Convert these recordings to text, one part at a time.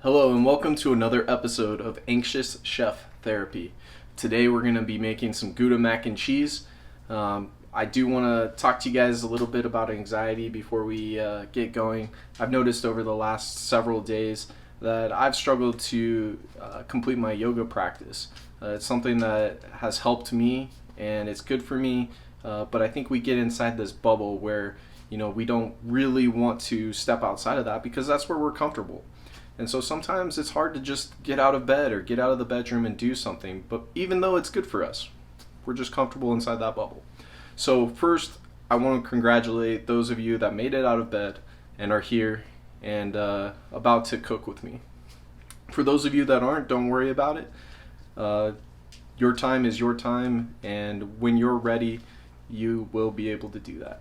Hello and welcome to another episode of Anxious Chef Therapy. Today we're going to be making some Gouda mac and cheese. I do want to talk to you guys a little bit about anxiety before we get going. I've noticed over the last several days that I've struggled to complete my yoga practice. It's something that has helped me and it's good for me, but I think we get inside this bubble where we don't really want to step outside of that because that's where we're comfortable. And so sometimes it's hard to just get out of bed or get out of the bedroom and do something, but even though it's good for us, we're just comfortable inside that bubble. So first, I want to congratulate those of you that made it out of bed and are here and about to cook with me. For those of you that aren't, don't worry about it. Your time is your time, and when you're ready, you will be able to do that.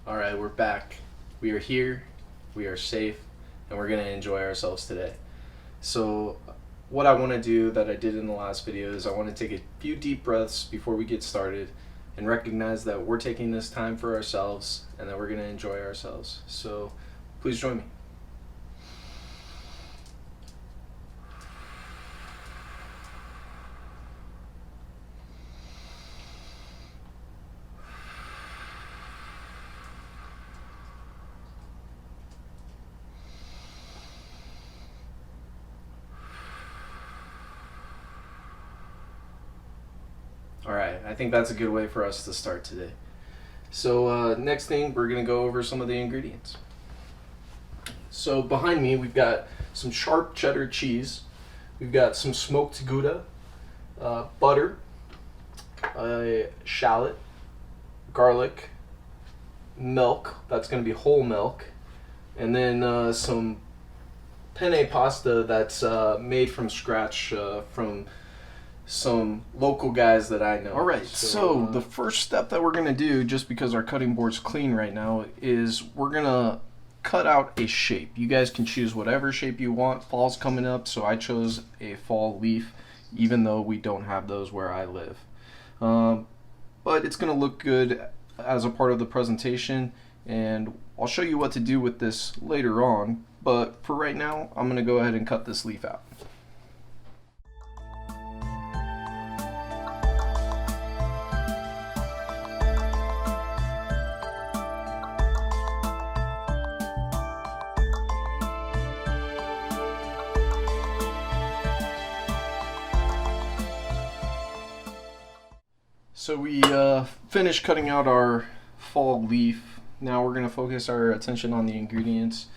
Alright, we're back. We are here, we are safe, and we're going to enjoy ourselves today. So what I want to do that I did in the last video is I want to take a few deep breaths before we get started and recognize that we're taking this time for ourselves and that we're going to enjoy ourselves. So please join me. Alright, I think that's a good way for us to start today. So next thing, we're going to go over some of the ingredients. So behind me, we've got some sharp cheddar cheese. We've got some smoked Gouda, butter, shallot, garlic, milk. That's going to be whole milk. And then some penne pasta that's made from scratch from some local guys that I know. Alright, so the first step that we're going to do, just because our cutting board's clean right now, is we're going to cut out a shape. You guys can choose whatever shape you want. Fall's coming up, so I chose a fall leaf, even though we don't have those where I live. But it's going to look good as a part of the presentation, and I'll show you what to do with this later on. But for right now, I'm going to go ahead and cut this leaf out. So we finished cutting out our fall leaf. Now we're going to focus our attention on the ingredients.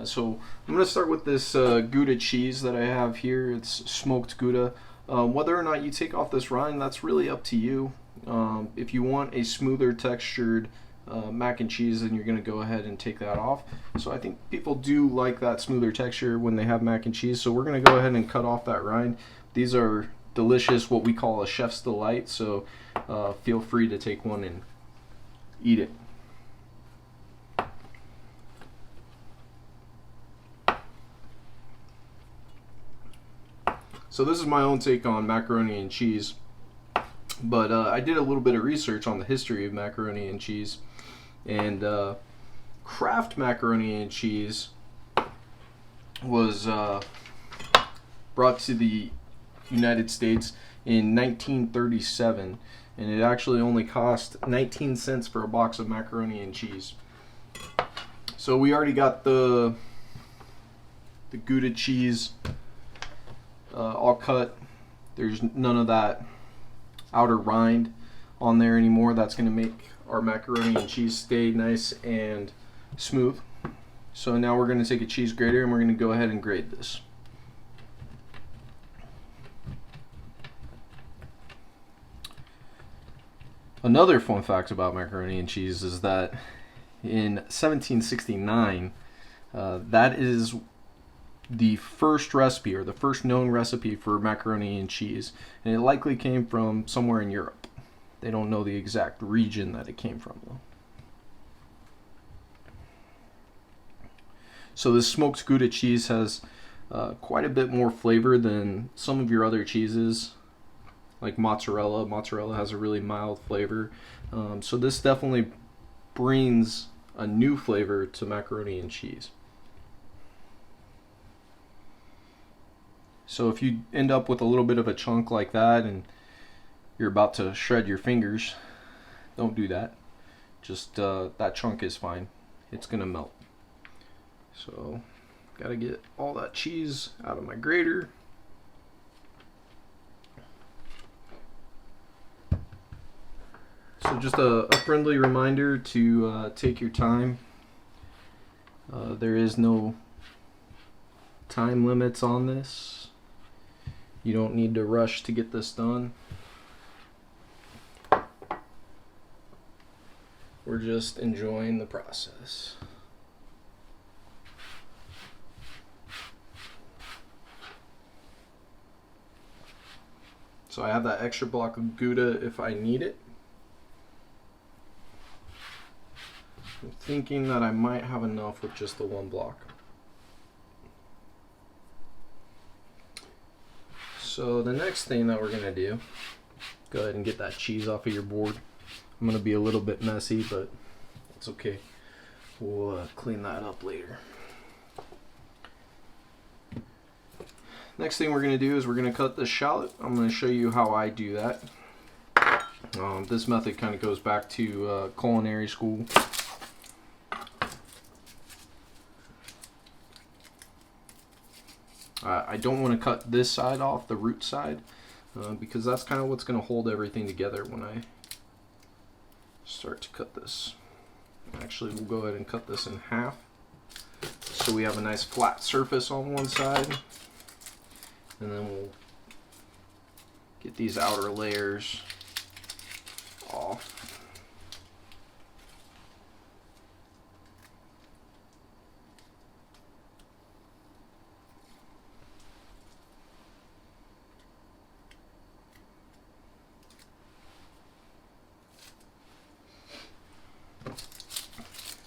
So I'm going to start with this Gouda cheese that I have here. It's smoked Gouda. Whether or not you take off this rind, that's really up to you. If you want a smoother textured mac and cheese, then you're going to go ahead and take that off. So I think people do like that smoother texture when they have mac and cheese. So we're going to go ahead and cut off that rind. These are delicious, what we call a chef's delight. So feel free to take one and eat it. So this is my own take on macaroni and cheese, but I did a little bit of research on the history of macaroni and cheese, and Kraft macaroni and cheese was brought to the United States in 1937, and it actually only cost 19 cents for a box of macaroni and cheese. So we already got the Gouda cheese all cut. There's none of that outer rind on there anymore. That's going to make our macaroni and cheese stay nice and smooth. So now we're going to take a cheese grater and we're going to go ahead and grate this. Another fun fact about macaroni and cheese is that in 1769, that is the first recipe, or the first known recipe for macaroni and cheese, and it likely came from somewhere in Europe. They don't know the exact region that it came from, though. So this smoked Gouda cheese has quite a bit more flavor than some of your other cheeses, like mozzarella. Mozzarella has a really mild flavor. So this definitely brings a new flavor to macaroni and cheese. So if you end up with a little bit of a chunk like that and you're about to shred your fingers, don't do that. Just that chunk is fine. It's gonna melt. So gotta get all that cheese out of my grater. So just a friendly reminder to take your time. There is no time limits on this. You don't need to rush to get this done. We're just enjoying the process. So I have that extra block of Gouda if I need it. I'm thinking that I might have enough with just the one block. So the next thing that we're going to do, go ahead and get that cheese off of your board. I'm going to be a little bit messy, but it's okay. We'll clean that up later. Next thing we're going to do is we're going to cut the shallot. I'm going to show you how I do that. This method kind of goes back to culinary school. I don't want to cut this side off, the root side, because that's kind of what's going to hold everything together when I start to cut this. Actually, we'll go ahead and cut this in half so we have a nice flat surface on one side, and then we'll get these outer layers off.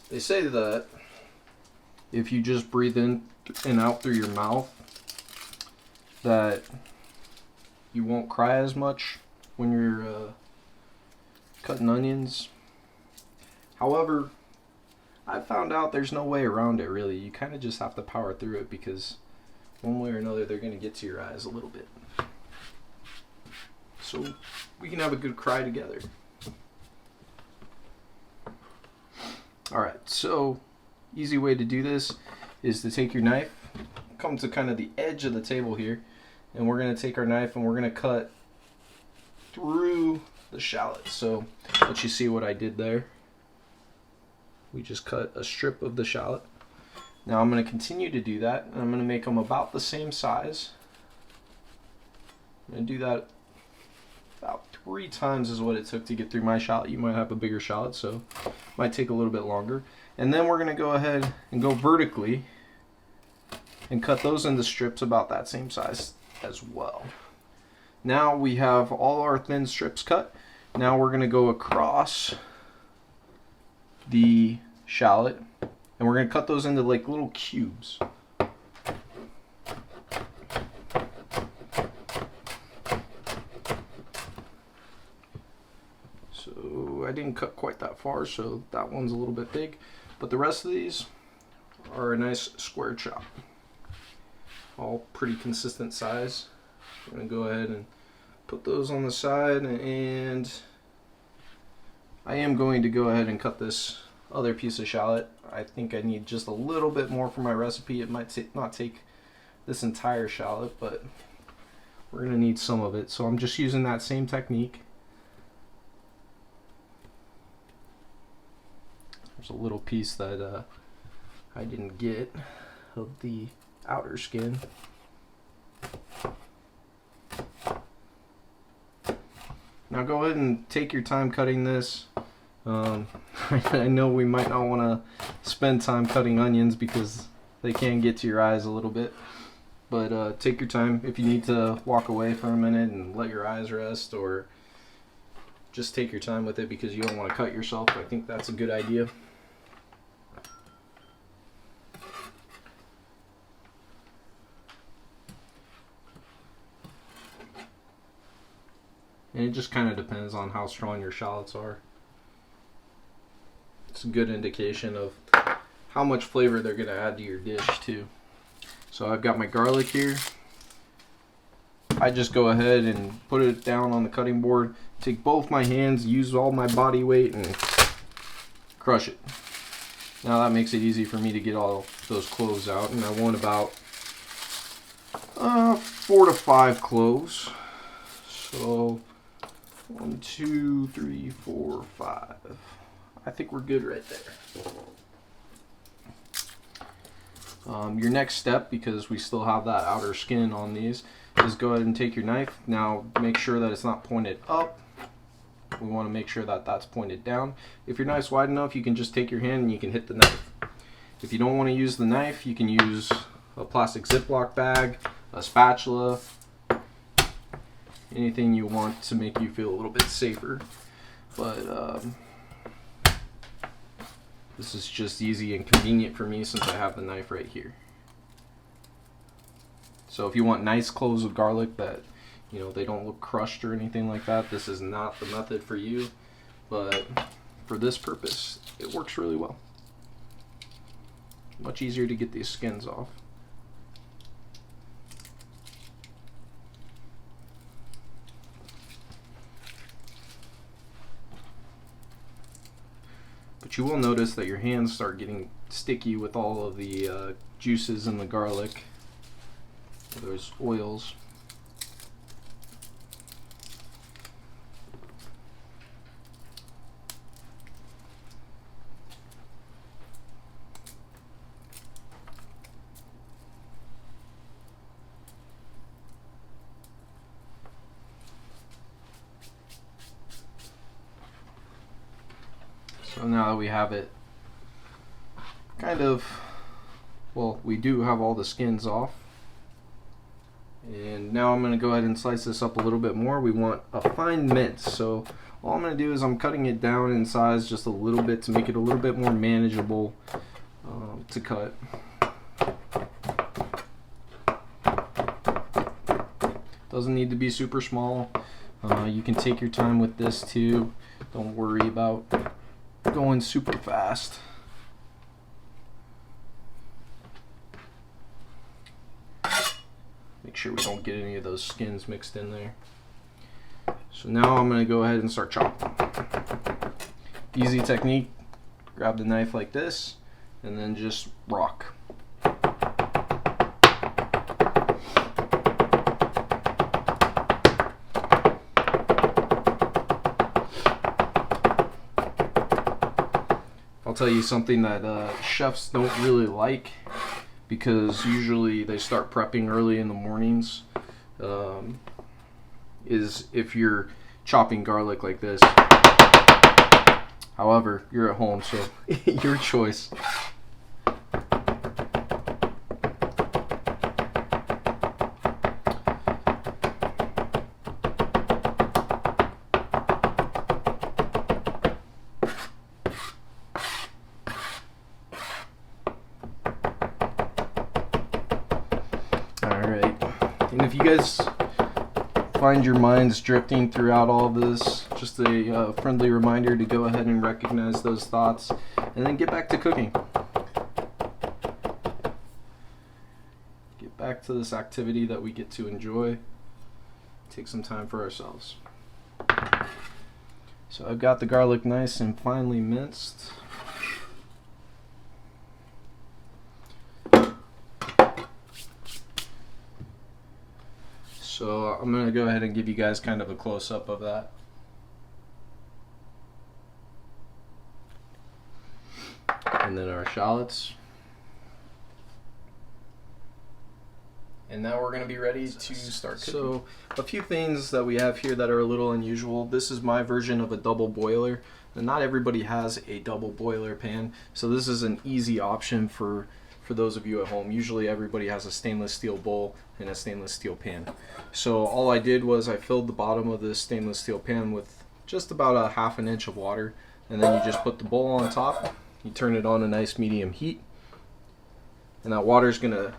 They say that if you just breathe in and out through your mouth, that you won't cry as much when you're cutting onions. However, I found out there's no way around it, really. You kind of just have to power through it, because one way or another they're going to get to your eyes a little bit. So we can have a good cry together. Alright, so easy way to do this is to take your knife, come to kind of the edge of the table here, and we're going to take our knife and we're going to cut through the shallot. So let you see what I did there. We just cut a strip of the shallot. Now I'm going to continue to do that, and I'm going to make them about the same size. I'm going to do that about 3 times is what it took to get through my shallot. You might have a bigger shallot, so it might take a little bit longer. And then we're going to go ahead and go vertically and cut those into strips about that same size as well. Now we have all our thin strips cut. Now we're going to go across the shallot, and we're going to cut those into like little cubes. So I didn't cut quite that far, so that one's a little bit big, but the rest of these are a nice square chop. all pretty consistent size. I'm going to go ahead and put those on the side, and I am going to go ahead and cut this other piece of shallot. I think I need just a little bit more for my recipe. It might not take this entire shallot, but we're going to need some of it. So I'm just using that same technique. There's a little piece that I didn't get of the outer skin. Now go ahead and take your time cutting this. I know we might not want to spend time cutting onions because they can get to your eyes a little bit, but take your time. If you need to walk away for a minute and let your eyes rest, or just take your time with it because you don't want to cut yourself, I think that's a good idea. And it just kind of depends on how strong your shallots are. It's a good indication of how much flavor they're going to add to your dish too. So I've got my garlic here. I just go ahead and put it down on the cutting board, take both my hands, use all my body weight, and crush it. Now that makes it easy for me to get all those cloves out, and I want about 4 to 5 cloves. So 1, 2, 3, 4, 5. I think we're good right there. Your next step, because we still have that outer skin on these, is go ahead and take your knife. Now make sure that it's not pointed up. We want to make sure that that's pointed down. If your knife's wide enough, you can just take your hand and you can hit the knife. If you don't want to use the knife, you can use a plastic Ziploc bag, a spatula, anything you want to make you feel a little bit safer. But this is just easy and convenient for me since I have the knife right here. So if you want nice cloves of garlic that, you know, they don't look crushed or anything like that, this is not the method for you. But for this purpose, it works really well. Much easier to get these skins off. But you will notice that your hands start getting sticky with all of the juices in the garlic. Those oils. So now that we have it kind of, well, we do have all the skins off. And now I'm going to go ahead and slice this up a little bit more. We want a fine mince. So all I'm going to do is I'm cutting it down in size just a little bit to make it a little bit more manageable to cut. Doesn't need to be super small. You can take your time with this too. Don't worry about going super fast. Make sure we don't get any of those skins mixed in there. So now I'm going to go ahead and start chopping. Easy technique. Grab the knife like this and then just rock. I'll tell you something that chefs don't really like, because usually they start prepping early in the mornings, is if you're chopping garlic like this. However, you're at home, so your choice. And if you guys find your minds drifting throughout all of this, just a friendly reminder to go ahead and recognize those thoughts and then get back to cooking. get back to this activity that we get to enjoy. Take some time for ourselves. So I've got the garlic nice and finely minced. So I'm going to go ahead and give you guys kind of a close-up of that. And then our shallots. And now we're going to be ready to start cooking. So a few things that we have here that are a little unusual. This is my version of a double boiler. And not everybody has a double boiler pan. So this is an easy option for those of you at home. Usually everybody has a stainless steel bowl and a stainless steel pan. So all I did was I filled the bottom of this stainless steel pan with just about a ½ inch of water. And then you just put the bowl on top. You turn it on a nice medium heat. And that water is going to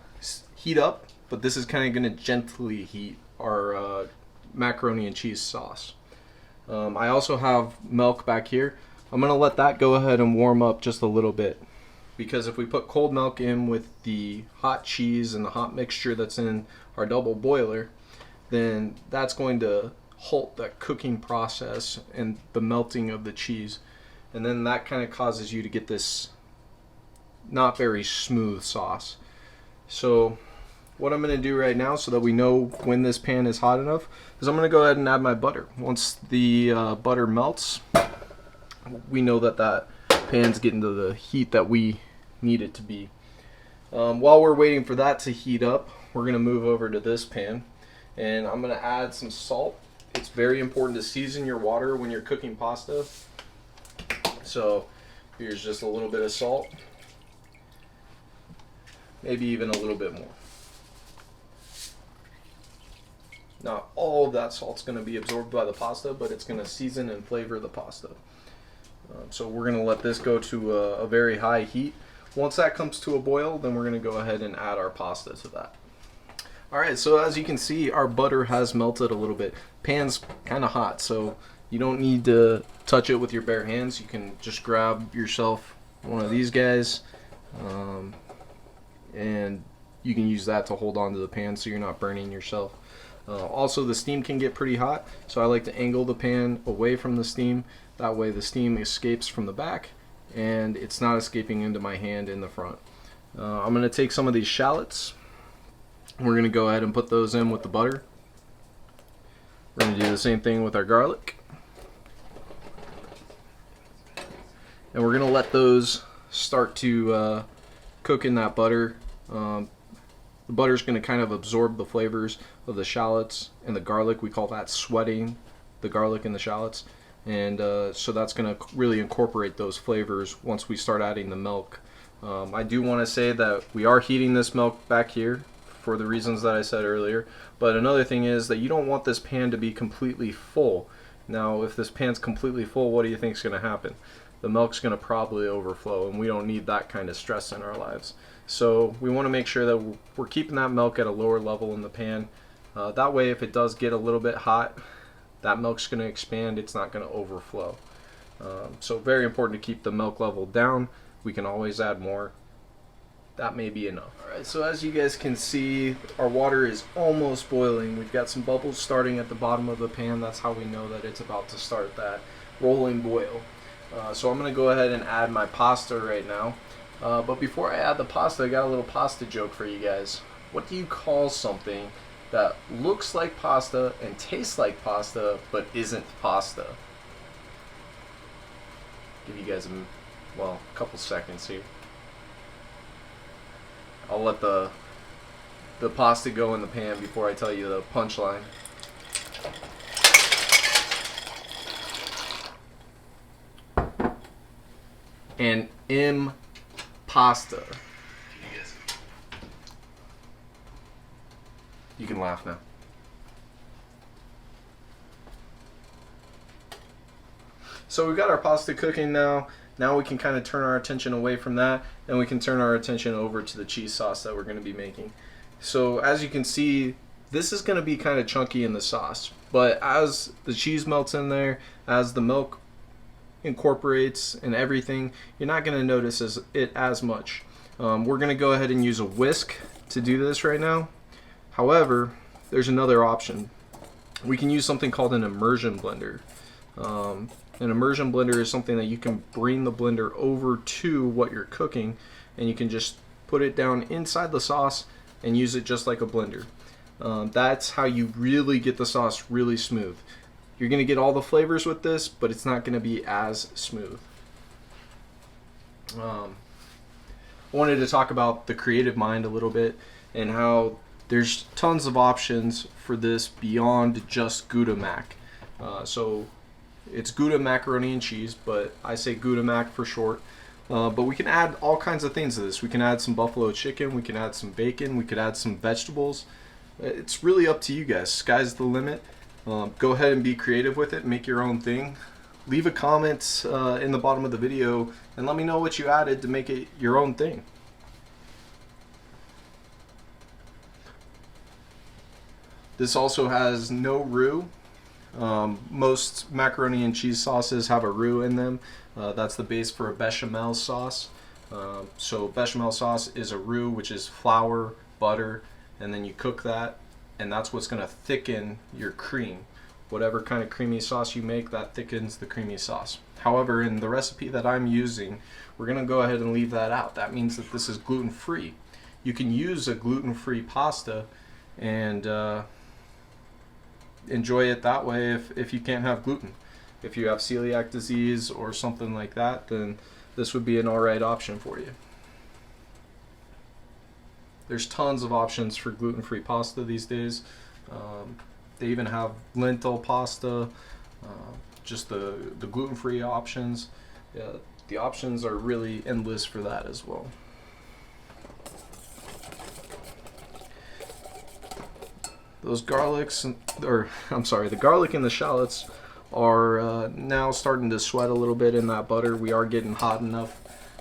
heat up. But this is kind of going to gently heat our macaroni and cheese sauce. I also have milk back here. I'm going to let that go ahead and warm up just a little bit. Because if we put cold milk in with the hot cheese and the hot mixture that's in our double boiler, then that's going to halt that cooking process and the melting of the cheese. And then that kind of causes you to get this not very smooth sauce. So what I'm going to do right now so that we know when this pan is hot enough is I'm going to go ahead and add my butter. Once the butter melts, we know that that pan's getting to the heat that we need it to be. While we're waiting for that to heat up, we're going to move over to this pan and I'm going to add some salt. It's very important to season your water when you're cooking pasta. So here's just a little bit of salt, maybe even a little bit more. Not all of that salt's going to be absorbed by the pasta, but it's going to season and flavor the pasta. So we're going to let this go to a very high heat. Once that comes to a boil, then we're going to go ahead and add our pasta to that. Alright, so as you can see, our butter has melted a little bit. Pan's kind of hot, so you don't need to touch it with your bare hands. You can just grab yourself one of these guys, and you can use that to hold on to the pan so you're not burning yourself. Also, the steam can get pretty hot, so I like to angle the pan away from the steam. That way the steam escapes from the back and it's not escaping into my hand in the front. I'm going to take some of these shallots. We're going to go ahead and put those in with the butter. We're going to do the same thing with our garlic. And we're going to let those start to cook in that butter. The butter's going to kind of absorb the flavors of the shallots and the garlic. We call that sweating the garlic and the shallots. And so that's going to really incorporate those flavors once we start adding the milk. I do want to say that we are heating this milk back here for the reasons that I said earlier. But another thing is that you don't want this pan to be completely full. Now, if this pan's completely full, what do you think is going to happen? The milk's going to probably overflow, and we don't need that kind of stress in our lives. So we want to make sure that we're keeping that milk at a lower level in the pan. That way, if it does get a little bit hot, that milk's going to expand, it's not going to overflow. So very important to keep the milk level down. We can always add more. That may be enough. Alright, so as you guys can see, our water is almost boiling. We've got some bubbles starting at the bottom of the pan. That's how we know that it's about to start that rolling boil. So I'm going to go ahead and add my pasta right now. But before I add the pasta, I got a little pasta joke for you guys. What do you call something that looks like pasta and tastes like pasta but isn't pasta? Give you guys a couple seconds here. I'll let the pasta go in the pan before I tell you the punchline. An impasta. You can laugh now. So we've got our pasta cooking now. Now we can kind of turn our attention away from that and we can turn our attention over to the cheese sauce that we're going to be making. So as you can see, this is going to be kind of chunky in the sauce, but as the cheese melts in there, as the milk incorporates and everything, you're not going to notice it as much. We're going to go ahead and use a whisk to do this right now. However, there's another option. We can use something called an immersion blender. An immersion blender is something that you can bring the blender over to what you're cooking, and you can just put it down inside the sauce and use it just like a blender. That's how you really get the sauce really smooth. You're going to get all the flavors with this, but it's not going to be as smooth. I wanted to talk about the creative mind a little bit and how there's tons of options for this beyond just Gouda mac. So it's Gouda macaroni and cheese, but I say Gouda mac for short. But we can add all kinds of things to this. We can add some buffalo chicken, we can add some bacon, we could add some vegetables. It's really up to you guys. Sky's the limit. Go ahead and be creative with it. Make your own thing. Leave a comment in the bottom of the video and let me know what you added to make it your own thing. This also has no roux. Most macaroni and cheese sauces have a roux in them. That's the base for a bechamel sauce. So bechamel sauce is a roux, which is flour, butter, and then you cook that, and that's what's going to thicken your cream. Whatever kind of creamy sauce you make, that thickens the creamy sauce. However, in the recipe that I'm using, we're going to go ahead and leave that out. That means that this is gluten-free. You can use a gluten-free pasta and enjoy it that way if you can't have gluten. If you have celiac disease or something like that, then this would be an alright option for you. There's tons of options for gluten-free pasta these days. They even have lentil pasta, just the gluten-free options. The options are really endless for that as well. Those garlics, the garlic and the shallots are now starting to sweat a little bit in that butter. We are getting hot enough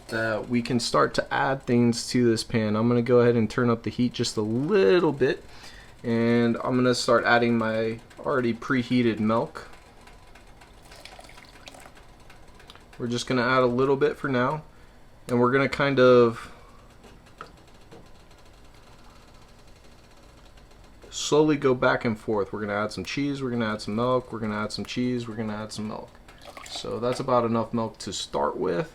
that we can start to add things to this pan. I'm going to go ahead and turn up the heat just a little bit, and I'm going to start adding my already preheated milk. We're just going to add a little bit for now, and we're going to kind of slowly go back and forth. We're going to add some cheese, we're going to add some milk, we're going to add some cheese, we're going to add some milk. So that's about enough milk to start with.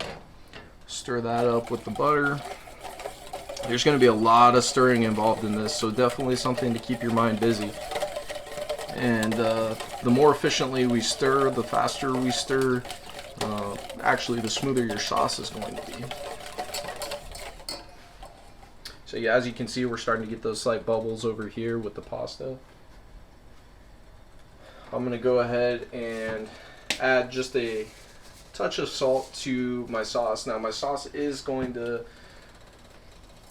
Stir that up with the butter. There's going to be a lot of stirring involved in this, so definitely something to keep your mind busy. And the more efficiently we stir, the faster we stir, actually the smoother your sauce is going to be. So yeah, as you can see, we're starting to get those slight bubbles over here with the pasta. I'm going to go ahead and add just a touch of salt to my sauce. Now my sauce is going to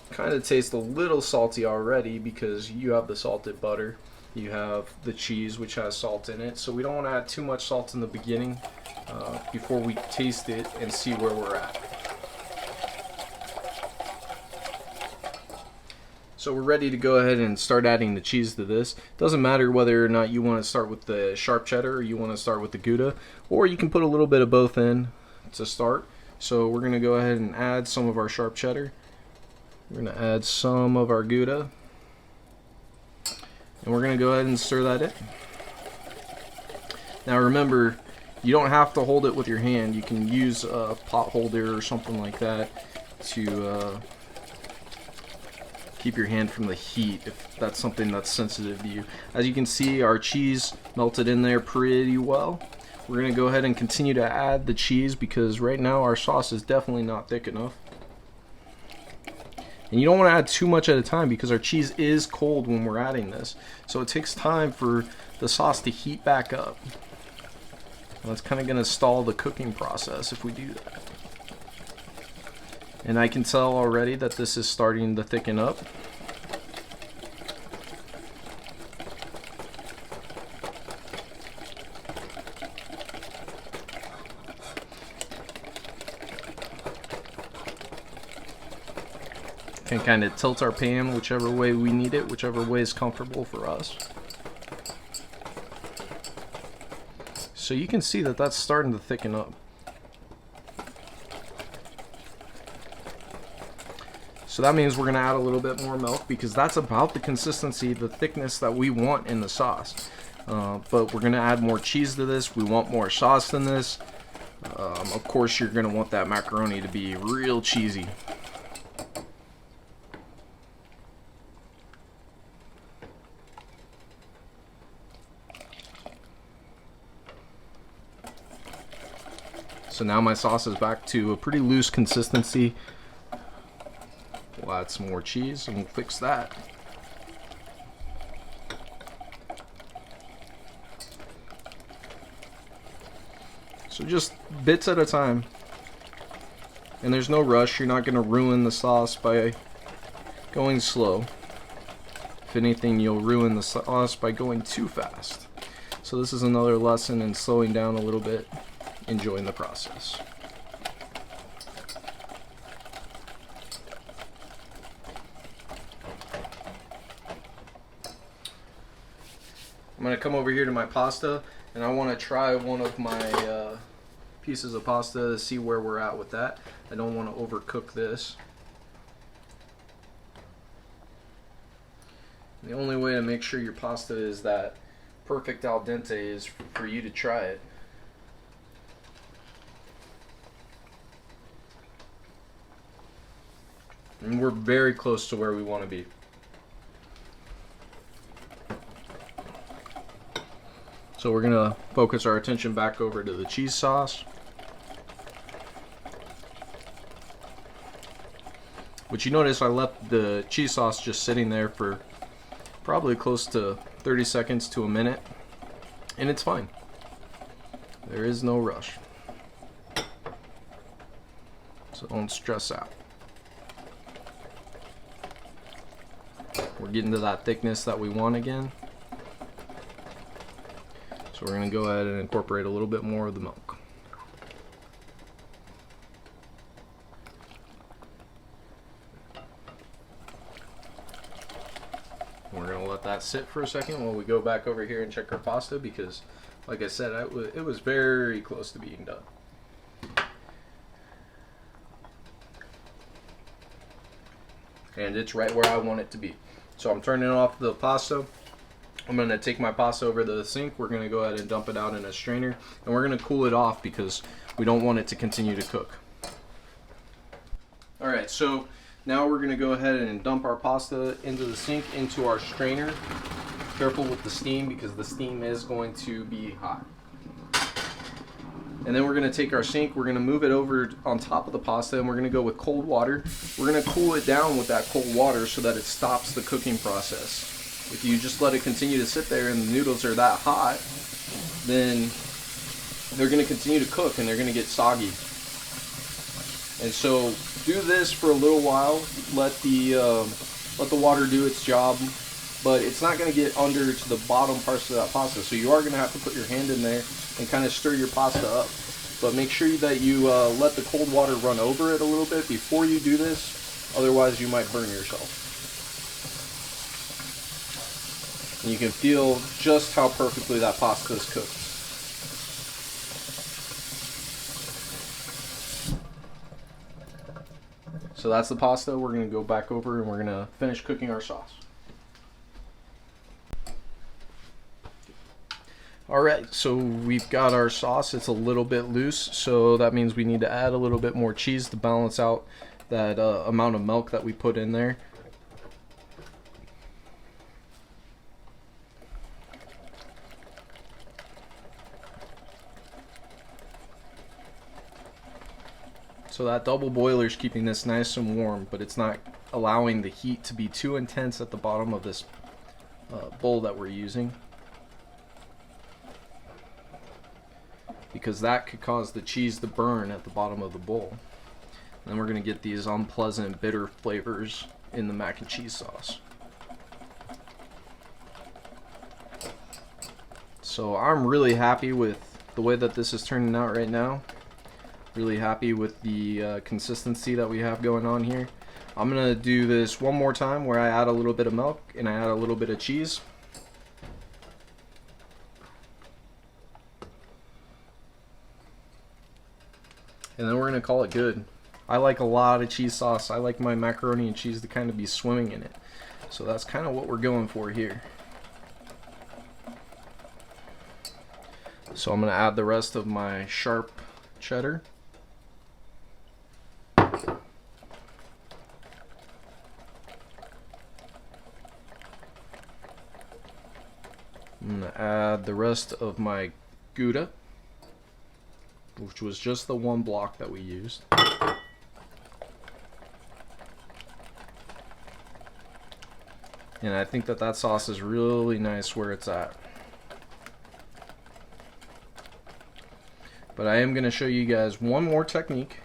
kind of taste a little salty already because you have the salted butter, you have the cheese which has salt in it, so we don't want to add too much salt in the beginning before we taste it and see where we're at. So we're ready to go ahead and start adding the cheese to this. Doesn't matter whether or not you want to start with the sharp cheddar or you want to start with the Gouda, or you can put a little bit of both in to start. So we're going to go ahead and add some of our sharp cheddar. We're going to add some of our Gouda, and we're going to go ahead and stir that in. Now remember, you don't have to hold it with your hand. You can use a pot holder or something like that to keep your hand from the heat if that's something that's sensitive to you. As you can see, our cheese melted in there pretty well. We're going to go ahead and continue to add the cheese because right now our sauce is definitely not thick enough. And you don't want to add too much at a time because our cheese is cold when we're adding this. So it takes time for the sauce to heat back up. And that's kind of going to stall the cooking process if we do that. And I can tell already that this is starting to thicken up. Can kind of tilt our pan whichever way we need it, whichever way is comfortable for us. So you can see that that's starting to thicken up. So that means we're gonna add a little bit more milk because that's about the consistency, the thickness that we want in the sauce. But we're gonna add more cheese to this. We want more sauce than this. Of course, you're gonna want that macaroni to be real cheesy. So now my sauce is back to a pretty loose consistency. We'll add some more cheese and we'll fix that. So just bits at a time. And there's no rush. You're not going to ruin the sauce by going slow. If anything, you'll ruin the sauce by going too fast. So this is another lesson in slowing down a little bit, enjoying the process. I'm going to come over here to my pasta, and I want to try one of my pieces of pasta to see where we're at with that. I don't want to overcook this. The only way to make sure your pasta is that perfect al dente is for you to try it. And we're very close to where we want to be. So we're going to focus our attention back over to the cheese sauce. But you notice I left the cheese sauce just sitting there for probably close to 30 seconds to a minute. And it's fine. There is no rush. So don't stress out. We're getting to that thickness that we want again. So we're going to go ahead and incorporate a little bit more of the milk. We're going to let that sit for a second while we go back over here and check our pasta because, like I said, it was very close to being done. And it's right where I want it to be. So I'm turning off the pasta. I'm going to take my pasta over to the sink. We're going to go ahead and dump it out in a strainer. And we're going to cool it off because we don't want it to continue to cook. Alright, so now we're going to go ahead and dump our pasta into the sink, into our strainer. Careful with the steam because the steam is going to be hot. And then we're going to take our sink, we're going to move it over on top of the pasta, and we're going to go with cold water. We're going to cool it down with that cold water so that it stops the cooking process. If you just let it continue to sit there and the noodles are that hot, then they're going to continue to cook and they're going to get soggy. And so do this for a little while, let the water do its job, but it's not going to get under to the bottom parts of that pasta. So you are going to have to put your hand in there and kind of stir your pasta up. But make sure that you let the cold water run over it a little bit before you do this, otherwise you might burn yourself. And you can feel just how perfectly that pasta is cooked. So that's the pasta. We're going to go back over and we're going to finish cooking our sauce. Alright, so we've got our sauce. It's a little bit loose, so that means we need to add a little bit more cheese to balance out that amount of milk that we put in there. So that double boiler is keeping this nice and warm, but it's not allowing the heat to be too intense at the bottom of this bowl that we're using, because that could cause the cheese to burn at the bottom of the bowl. And then we're going to get these unpleasant bitter flavors in the mac and cheese sauce. So I'm really happy with the way that this is turning out right now. Really happy with the consistency that we have going on here. I'm going to do this one more time where I add a little bit of milk and I add a little bit of cheese. And then we're going to call it good. I like a lot of cheese sauce. I like my macaroni and cheese to kind of be swimming in it. So that's kind of what we're going for here. So I'm going to add the rest of my sharp cheddar. I'm going to add the rest of my Gouda, which was just the one block that we used. And I think that sauce is really nice where it's at. But I am going to show you guys one more technique,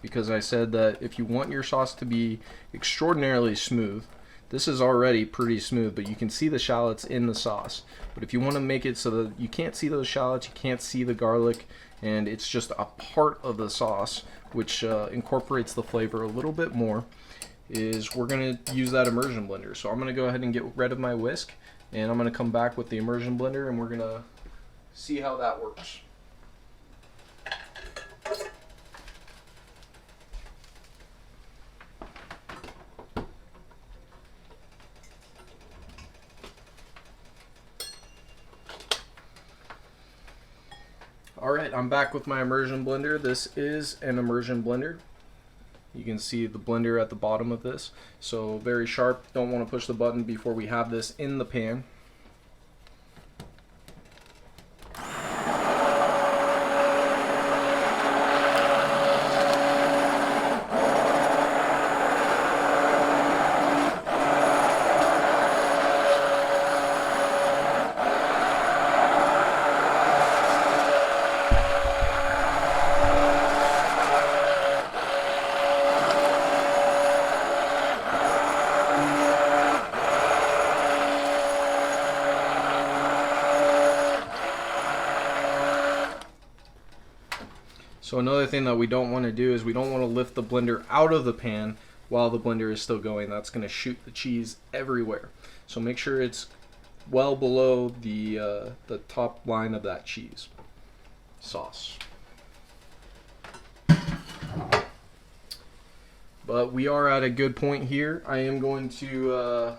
because I said that if you want your sauce to be extraordinarily smooth, this is already pretty smooth, but you can see the shallots in the sauce. But if you want to make it so that you can't see those shallots, you can't see the garlic, and it's just a part of the sauce, which incorporates the flavor a little bit more, is we're going to use that immersion blender. So I'm going to go ahead and get rid of my whisk, and I'm going to come back with the immersion blender, and we're going to see how that works. Alright, I'm back with my immersion blender. This is an immersion blender. You can see the blender at the bottom of this. So very sharp. Don't want to push the button before we have this in the pan. So another thing that we don't want to do is we don't want to lift the blender out of the pan while the blender is still going. That's going to shoot the cheese everywhere. So make sure it's well below the top line of that cheese sauce. But we are at a good point here. I am going to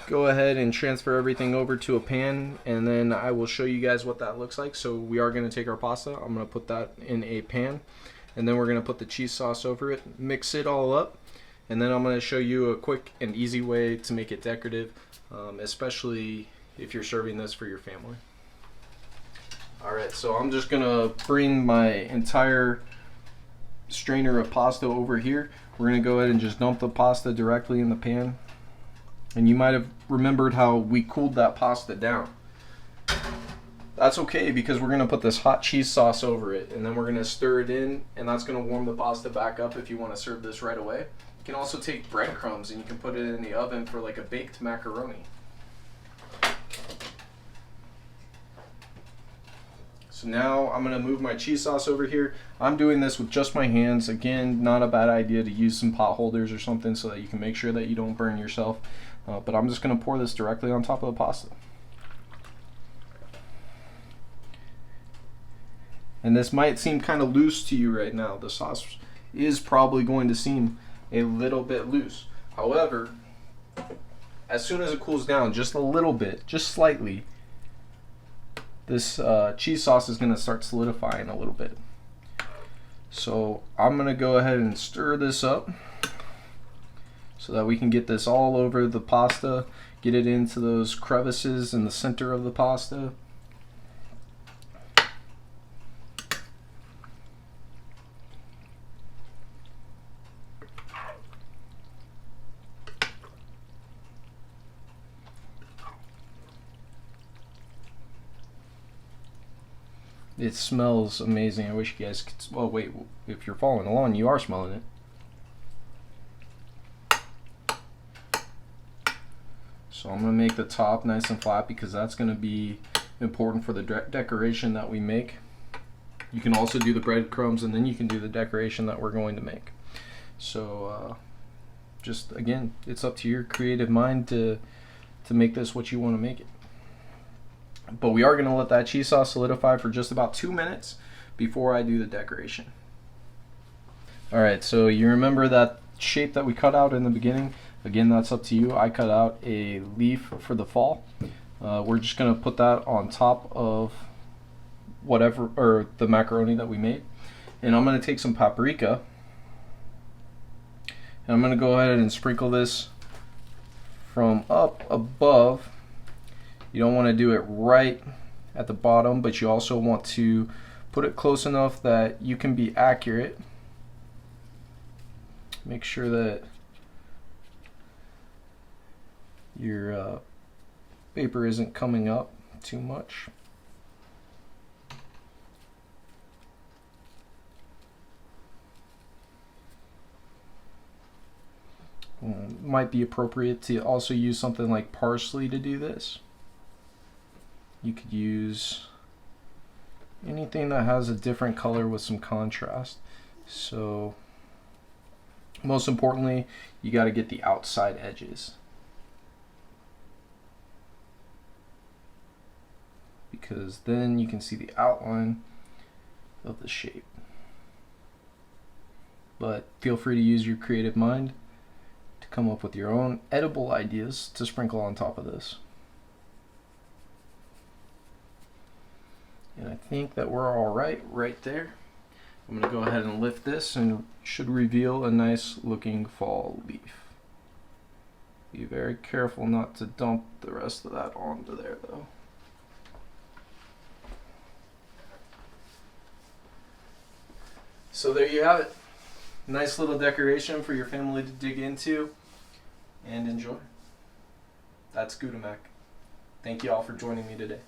go ahead and transfer everything over to a pan, and then I will show you guys what that looks like. So we are going to take our pasta. I'm going to put that in a pan, and then we're going to put the cheese sauce over it, mix it all up, and then I'm going to show you a quick and easy way to make it decorative, especially if you're serving this for your family. Alright, so I'm just going to bring my entire strainer of pasta over here. We're going to go ahead and just dump the pasta directly in the pan. And you might have remembered how we cooled that pasta down. That's okay, because we're going to put this hot cheese sauce over it, and then we're going to stir it in, and that's going to warm the pasta back up if you want to serve this right away. You can also take breadcrumbs and you can put it in the oven for like a baked macaroni. So now I'm going to move my cheese sauce over here. I'm doing this with just my hands. Again, not a bad idea to use some pot holders or something so that you can make sure that you don't burn yourself. But I'm just going to pour this directly on top of the pasta. And this might seem kind of loose to you right now. The sauce is probably going to seem a little bit loose. However, as soon as it cools down just a little bit, just slightly, this cheese sauce is going to start solidifying a little bit. So I'm going to go ahead and stir this up so that we can get this all over the pasta, get it into those crevices in the center of the pasta. It smells amazing. I wish you guys could. Well, wait, if you're following along, you are smelling it. So I'm going to make the top nice and flat because that's going to be important for the decoration that we make. You can also do the breadcrumbs, and then you can do the decoration that we're going to make. So just again, it's up to your creative mind to make this what you want to make it. But we are going to let that cheese sauce solidify for just about 2 minutes before I do the decoration. Alright, so you remember that shape that we cut out in the beginning? Again, that's up to you. I cut out a leaf for the fall. We're just going to put that on top of whatever, or the macaroni that we made. And I'm going to take some paprika, and I'm going to go ahead and sprinkle this from up above. You don't want to do it right at the bottom, but you also want to put it close enough that you can be accurate. Make sure that your paper isn't coming up too much. Might be appropriate to also use something like parsley to do this. You could use anything that has a different color with some contrast. So most importantly, you got to get the outside edges, because then you can see the outline of the shape. But feel free to use your creative mind to come up with your own edible ideas to sprinkle on top of this. And I think that we're all right there. I'm going to go ahead and lift this, and it should reveal a nice looking fall leaf. Be very careful not to dump the rest of that onto there though. So there you have it. Nice little decoration for your family to dig into and enjoy. That's Gouda Mac. Thank you all for joining me today.